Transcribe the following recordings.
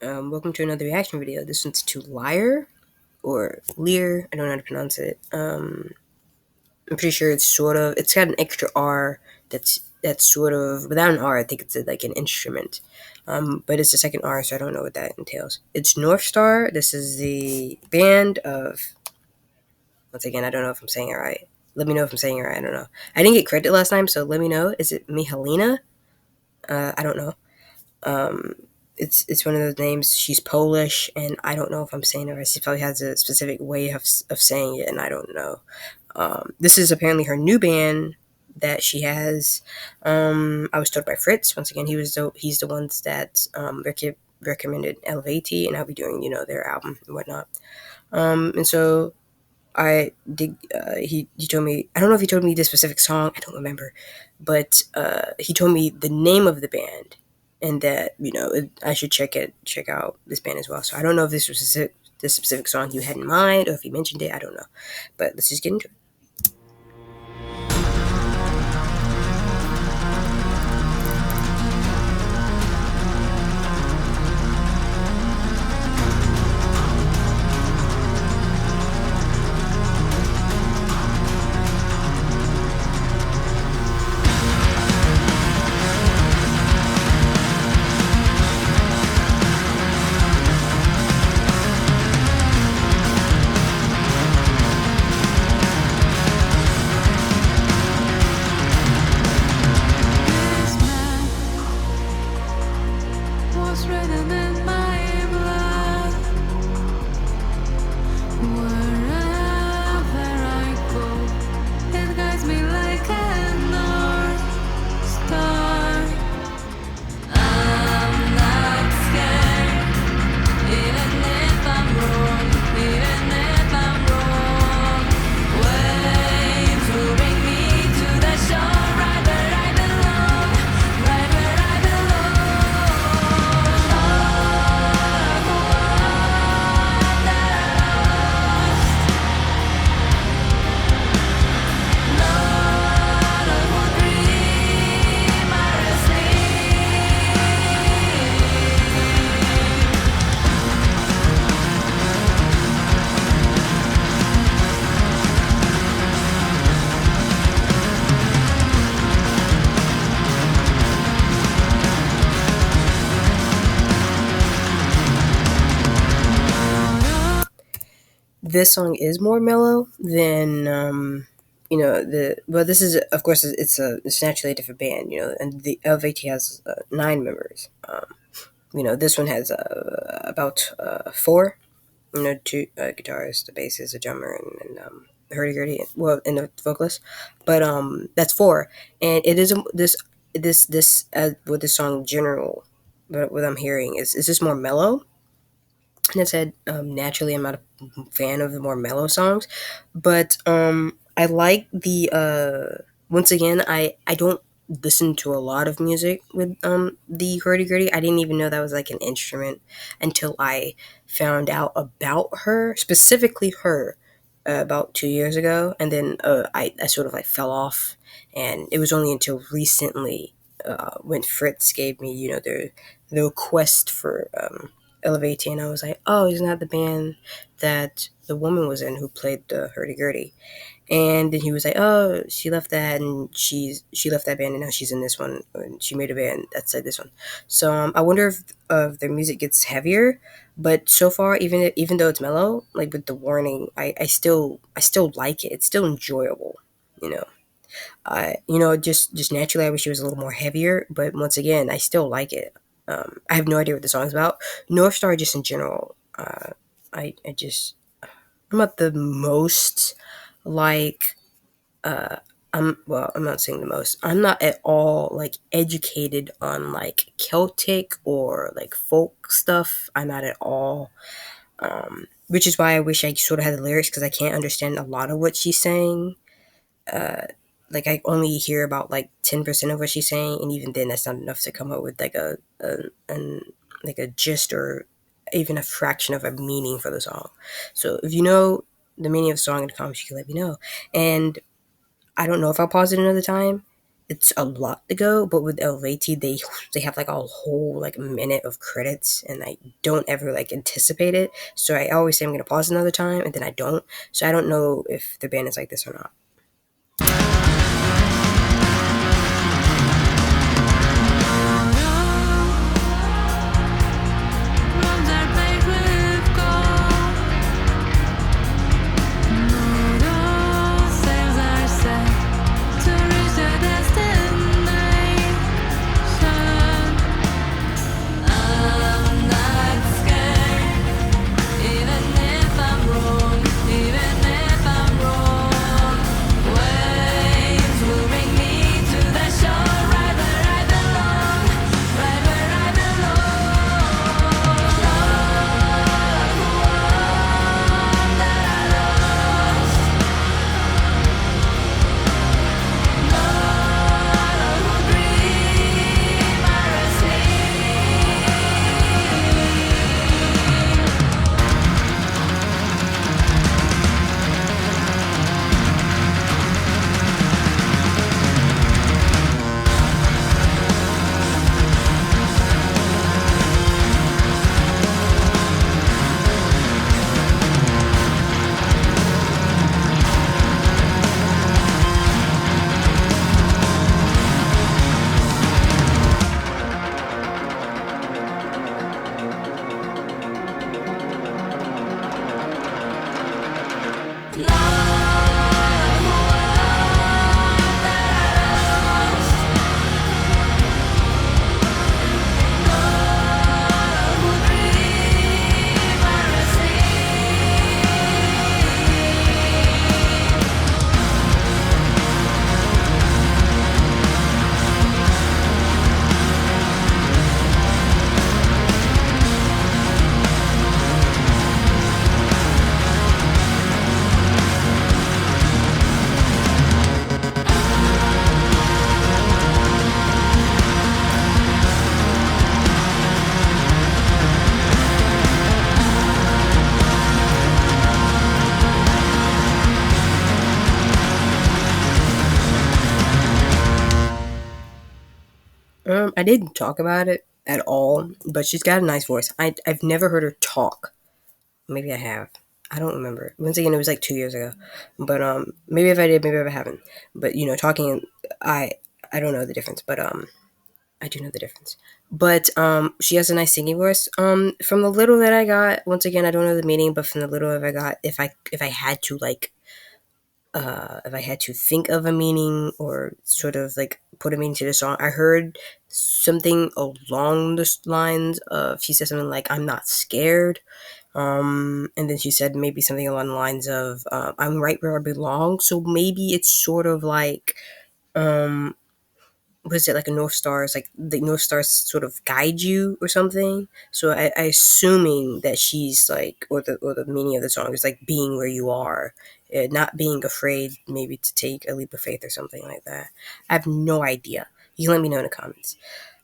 Welcome to another reaction video. This one's to LYRRE or LYRRE. I don't know how to pronounce it. I'm pretty sure it's got an extra R that's sort of without an R. I think it's like an instrument. But it's the second R, so I don't know what that entails. It's North Star. This is the band of. Once again, I don't know if I'm saying it right. Let me know if I'm saying it right. I don't know. I didn't get credit last time, so let me know. Is it Mihalina? I don't know. Um, it's one of those names. She's Polish, and I don't know if I'm saying it right. She probably has a specific way of saying it, and I don't know. This is apparently her new band that she has. I was told by Fritz. Once again, he's the ones that recommended LVT, and I'll be doing their album and whatnot. And so I did. He told me. I don't know if he told me the specific song. I don't remember, but he told me the name of the band, and that I should check out this band as well. So I don't know if this was the specific song you had in mind, or if he mentioned it. I don't know, but let's just get into it. Written in my blood. Wherever I go, it guides me like a north star. I'm not scared, even if I'm wrong, even if I'm wrong. Waves will bring me to the shore, right where I belong, right where I belong. This song is more mellow than this is, of course, it's naturally a different band, and the LVT has 9 members. This one has about 4. Two guitarists, the bassist, a drummer, and hurdy-gurdy, well, and the vocalist. But that's 4, and it is this with the song in general. But what I'm hearing is just more mellow. And I said, naturally, I'm not a fan of the more mellow songs, but I like the. Once again, I don't listen to a lot of music with the hurdy gurdy. I didn't even know that was like an instrument until I found out about her, specifically her, about 2 years ago, and then I sort of like fell off, and it was only until recently when Fritz gave me the request for Elevate, and I was like, oh, isn't that the band that the woman was in who played the hurdy-gurdy? And then he was like, oh, she left that, and she left that band, and now she's in this one, and she made a band that's like this one. So I wonder if their music gets heavier, but so far, even though it's mellow, like with the warning, I still like it. It's still enjoyable, you know. Just naturally, I wish it was a little more heavier, but once again, I still like it. I have no idea what the song's about. North Star, just in general, I'm not the most like I'm not saying the most. I'm not at all like educated on like Celtic or like folk stuff. I'm not at all. Which is why I wish I sort of had the lyrics, because I can't understand a lot of what she's saying. Like I only hear about like 10% of what she's saying, and even then, that's not enough to come up with like a gist or even a fraction of a meaning for the song. So if you know the meaning of the song in the comments, you can let me know. And I don't know if I'll pause it another time. it's a lot to go. But with LVT, they have like a whole like minute of credits, and I don't ever like anticipate it. So I always say I'm gonna pause another time, and then I don't. So I don't know if the band is like this or not. I didn't talk about it at all, but she's got a nice voice. I've never heard her talk. Maybe I have. I don't remember. Once again, it was like 2 years ago. But maybe if I did, maybe if I haven't. But talking, I I don't know the difference. But I do know the difference. But she has a nice singing voice. From the little that I got, once again, I don't know the meaning, but from the little that I got, if I had to like if I had to think of a meaning or sort of like put a meaning to the song, I heard something along the lines of she said something like "I'm not scared," and then she said maybe something along the lines of "I'm right where I belong." So maybe it's sort of like um, was it like a North Star? It's like the North Stars sort of guide you or something. So I assuming that she's like, or the meaning of the song is like being where you are, not being afraid, maybe to take a leap of faith or something like that. I have no idea. You can let me know in the comments.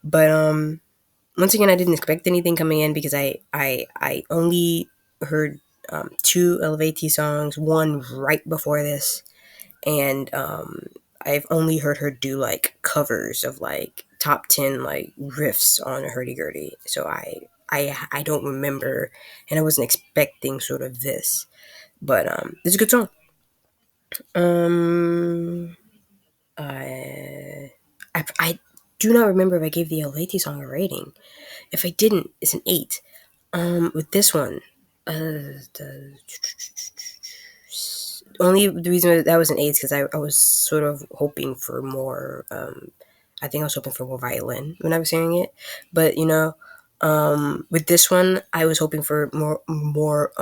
But once again, I didn't expect anything coming in because I only heard two Elevate songs, one right before this, and I've only heard her do like covers of like top 10 like riffs on a hurdy gurdy. So I don't remember, and I wasn't expecting sort of this, but it's a good song. Um, I do not remember if I gave the Lady song a rating. If I didn't, it's an 8. With this one, the only the reason that was an 8 is because I was sort of hoping for more. I think I was hoping for more violin when I was hearing it, but with this one, I was hoping for more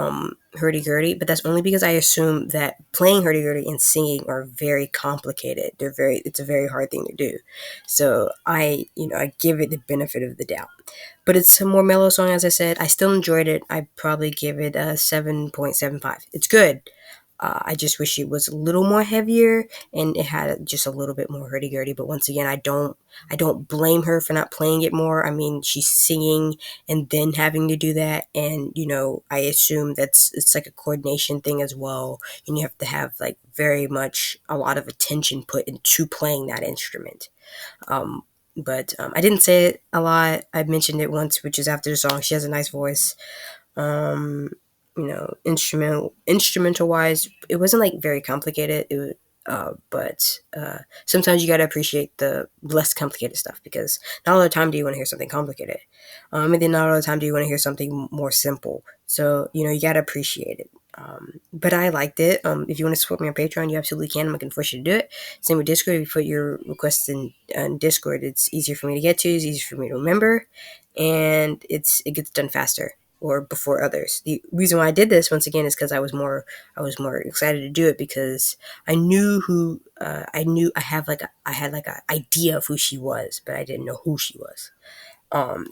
hurdy gurdy. But that's only because I assume that playing hurdy gurdy and singing are very complicated. It's a very hard thing to do. So I give it the benefit of the doubt. But it's a more mellow song, as I said. I still enjoyed it. I probably give it a 7.75. It's good. I just wish it was a little more heavier and it had just a little bit more hurdy gurdy. But once again, I don't blame her for not playing it more. I mean, she's singing and then having to do that, and I assume it's like a coordination thing as well, and you have to have like very much a lot of attention put into playing that instrument. Um, but I didn't say it a lot. I mentioned it once, which is after the song. She has a nice voice. um instrumental wise, it wasn't like very complicated. It was, but sometimes you got to appreciate the less complicated stuff, because not all the time do you want to hear something complicated, and then not all the time do you want to hear something more simple. So you got to appreciate it. But I liked it. If you want to support me on Patreon, you absolutely can. I'm not gonna force you to do it. Same with Discord. If you put your requests in Discord, it's easier for me to get to. It's easier for me to remember, and it gets done faster or before others. The reason why I did this once again is because I was more excited to do it, because I knew I had like a idea of who she was, but I didn't know who she was.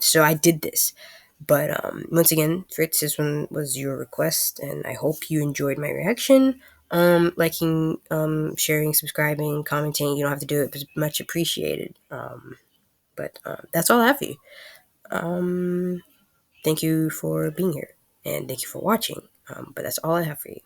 So I did this. But once again, Fritz, this one was your request, and I hope you enjoyed my reaction. Liking, sharing, subscribing, commenting. You don't have to do it, but it's much appreciated. But that's all I have for you. Um, Thank you for being here, and thank you for watching. But that's all I have for you.